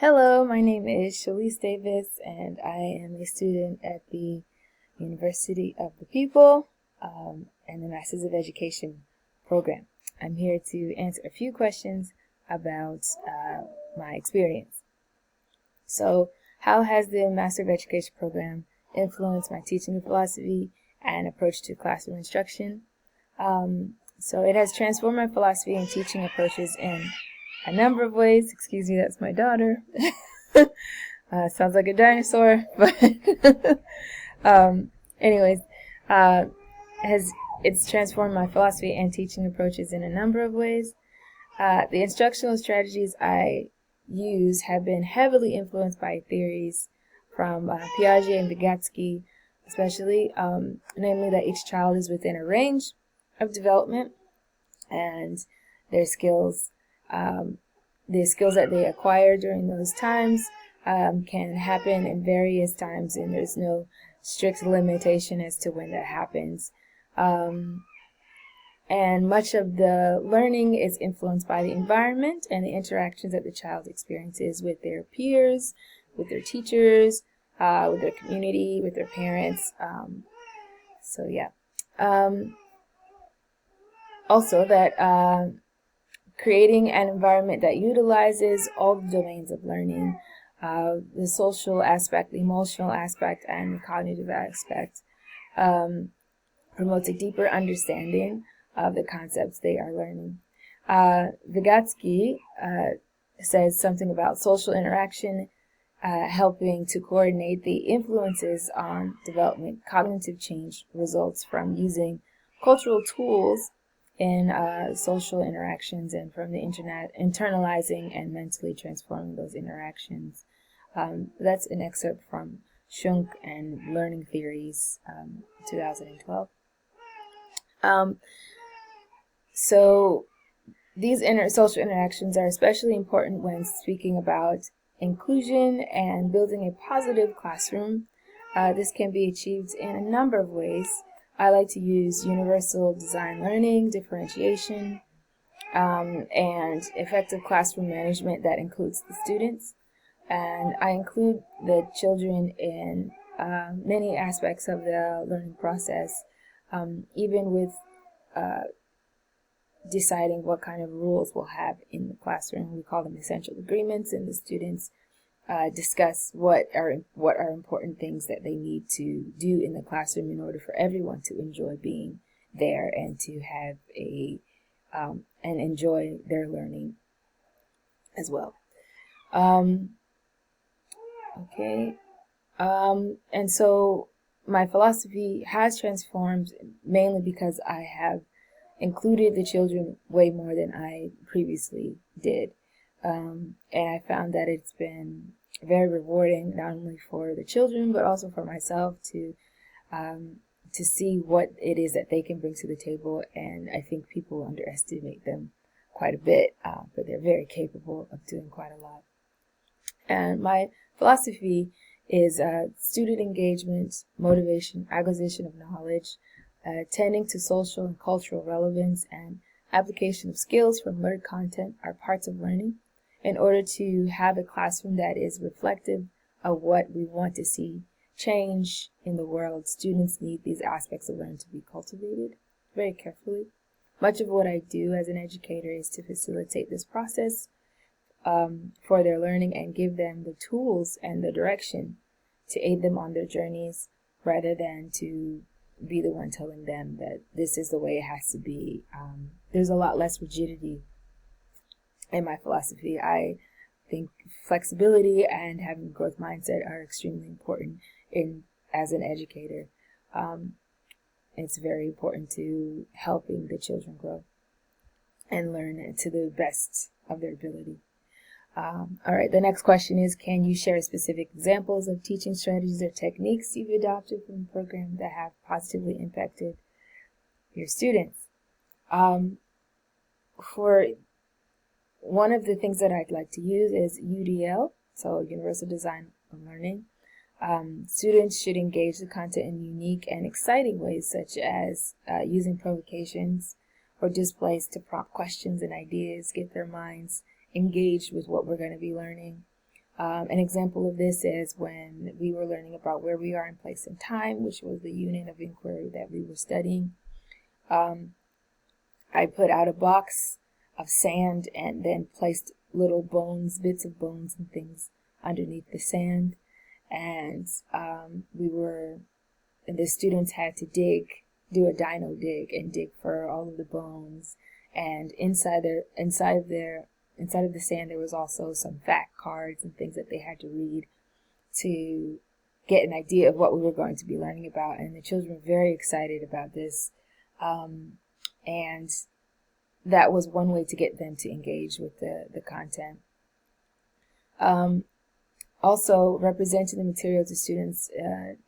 Hello, my name is Shalise Davis, and I am a student at the University of the People and the Masters of Education program. I'm here to answer a few questions about my experience. So, how has the Master of Education program influenced my teaching philosophy and approach to classroom instruction? So it has transformed my philosophy and teaching approaches in a number of ways. Excuse me, that's my daughter. Sounds like a dinosaur, but anyways, it's transformed my philosophy and teaching approaches in a number of ways. The instructional strategies I use have been heavily influenced by theories from Piaget and Vygotsky, especially, namely that each child is within a range of development, and their skills that they acquire during those times can happen in various times, and there's no strict limitation as to when that happens. And much of the learning is influenced by the environment and the interactions that the child experiences with their peers, with their teachers, with their community, with their parents. Also, that creating an environment that utilizes all the domains of learning, the social aspect, the emotional aspect, and the cognitive aspect, promotes a deeper understanding of the concepts they are learning. Vygotsky says something about social interaction helping to coordinate the influences on development. Cognitive change results from using cultural tools in social interactions and from the internet, internalizing and mentally transforming those interactions. That's an excerpt from Schunk and Learning Theories, 2012. So these social interactions are especially important when speaking about inclusion and building a positive classroom. This can be achieved in a number of ways. I like to use universal design learning, differentiation, and effective classroom management that includes the students. And I include the children in many aspects of the learning process, even with deciding what kind of rules we'll have in the classroom. We call them essential agreements, and the students discuss what are important things that they need to do in the classroom in order for everyone to enjoy being there and to have and enjoy their learning as well. And so my philosophy has transformed mainly because I have included the children way more than I previously did. And I found that it's been very rewarding, not only for the children, but also for myself to see what it is that they can bring to the table. And I think people underestimate them quite a bit, but they're very capable of doing quite a lot. And my philosophy is student engagement, motivation, acquisition of knowledge, tending to social and cultural relevance, and application of skills from learned content are parts of learning. In order to have a classroom that is reflective of what we want to see change in the world, students need these aspects of learning to be cultivated very carefully. Much of what I do as an educator is to facilitate this process for their learning and give them the tools and the direction to aid them on their journeys, rather than to be the one telling them that this is the way it has to be. There's a lot less rigidity in my philosophy. I think flexibility and having a growth mindset are extremely important as an educator. It's very important to helping the children grow and learn to the best of their ability. All right, the next question is, can you share specific examples of teaching strategies or techniques you've adopted from the program that have positively impacted your students? For one of the things that I'd like to use is UDL, so Universal Design Learning. Students should engage the content in unique and exciting ways, such as using provocations or displays to prompt questions and ideas, get their minds engaged with what we're going to be learning. An example of this is when we were learning about where we are in place and time, which was the unit of inquiry that we were studying. I put out a box of sand and then placed little bones, bits of bones and things underneath the sand. And the students had to do a dino dig and dig for all of the bones. And inside of the sand, there was also some fact cards and things that they had to read to get an idea of what we were going to be learning about. And the children were very excited about this. And that was one way to get them to engage with the content. Also representing the material to students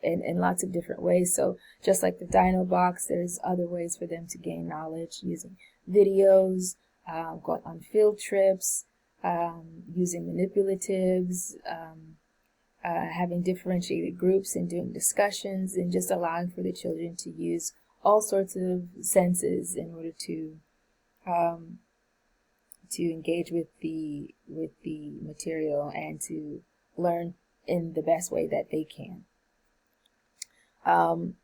in lots of different ways. So just like the Dino box, there's other ways for them to gain knowledge using videos, going on field trips, using manipulatives, having differentiated groups and doing discussions, and just allowing for the children to use all sorts of senses in order to engage with the material and to learn in the best way that they can. And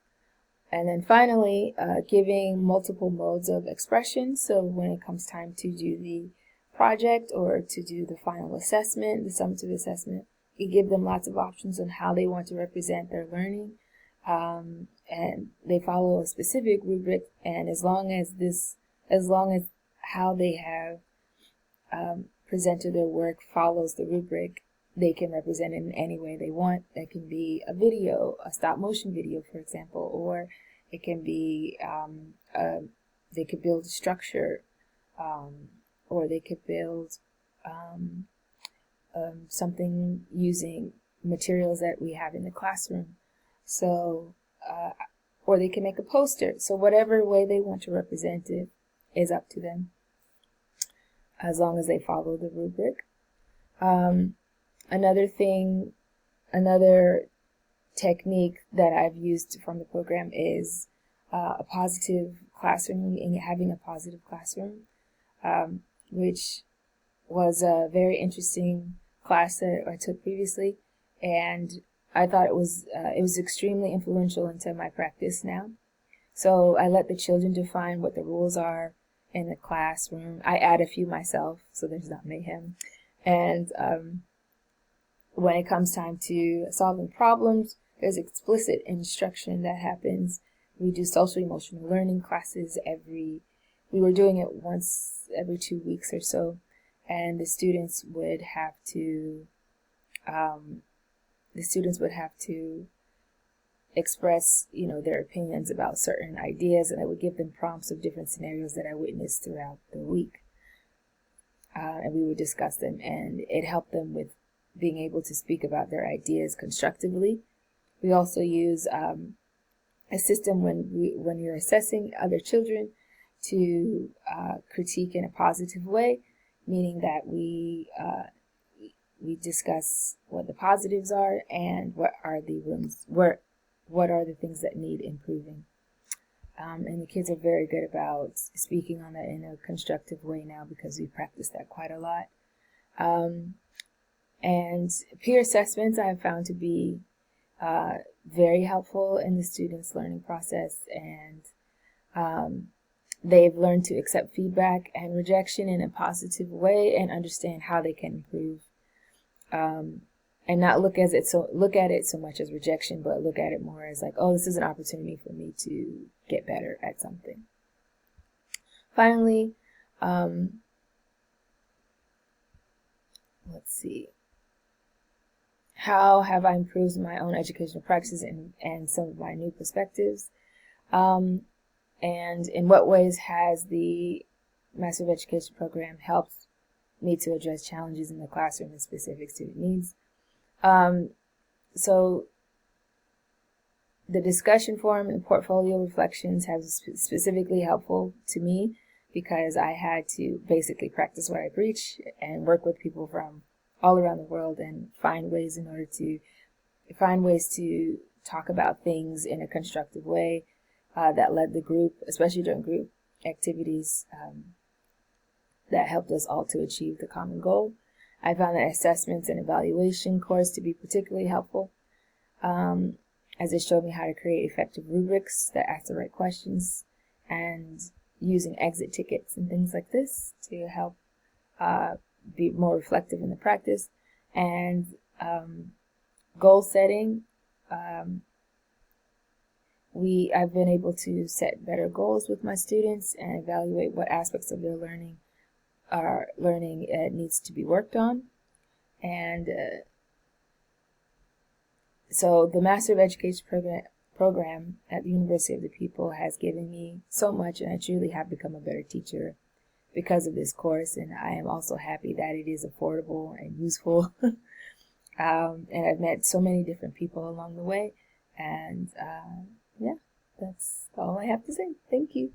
then finally, giving multiple modes of expression. So when it comes time to do the project or to do the final assessment, the summative assessment, you give them lots of options on how they want to represent their learning. And they follow a specific rubric, and as long as how they have presented their work follows the rubric, they can represent it in any way they want. That can be a video, a stop motion video, for example, or it can be they could build a structure, or they could build something using materials that we have in the classroom. So, or they can make a poster. So whatever way they want to represent it is up to them, as long as they follow the rubric. Another technique that I've used from the program is a positive classroom, and having a positive classroom, which was a very interesting class that I took previously, and I thought it was extremely influential into my practice now. So I let the children define what the rules are in the classroom. I add a few myself, so there's not mayhem. And when it comes time to solving problems, there's explicit instruction that happens. We do social emotional learning classes we were doing it once every 2 weeks or so, and the students would have to express, their opinions about certain ideas, and I would give them prompts of different scenarios that I witnessed throughout the week. And we would discuss them, and it helped them with being able to speak about their ideas constructively. We also use a system when you're assessing other children to critique in a positive way, meaning that we discuss what the positives are and what are the things that need improving. And the kids are very good about speaking on that in a constructive way now, because we practice that quite a lot. And peer assessments I have found to be very helpful in the students' learning process, and they've learned to accept feedback and rejection in a positive way and understand how they can improve, and not look at it so much as rejection, but look at it more as like, oh, this is an opportunity for me to get better at something. Finally, let's see. How have I improved my own educational practices and some of my new perspectives? And in what ways has the Master of Education program helped me to address challenges in the classroom and specific student needs? So the discussion forum and portfolio reflections have specifically helpful to me, because I had to basically practice what I preach and work with people from all around the world and find ways to talk about things in a constructive way that led the group, especially during group activities, that helped us all to achieve the common goal. I found the assessments and evaluation course to be particularly helpful, as it showed me how to create effective rubrics that ask the right questions, and using exit tickets and things like this to help be more reflective in the practice. And goal setting. I've been able to set better goals with my students and evaluate what aspects of their learning needs to be worked on. And so the Master of Education program at the University of the People has given me so much, and I truly have become a better teacher because of this course. And I am also happy that it is affordable and useful. And I've met so many different people along the way. And yeah, that's all I have to say. Thank you.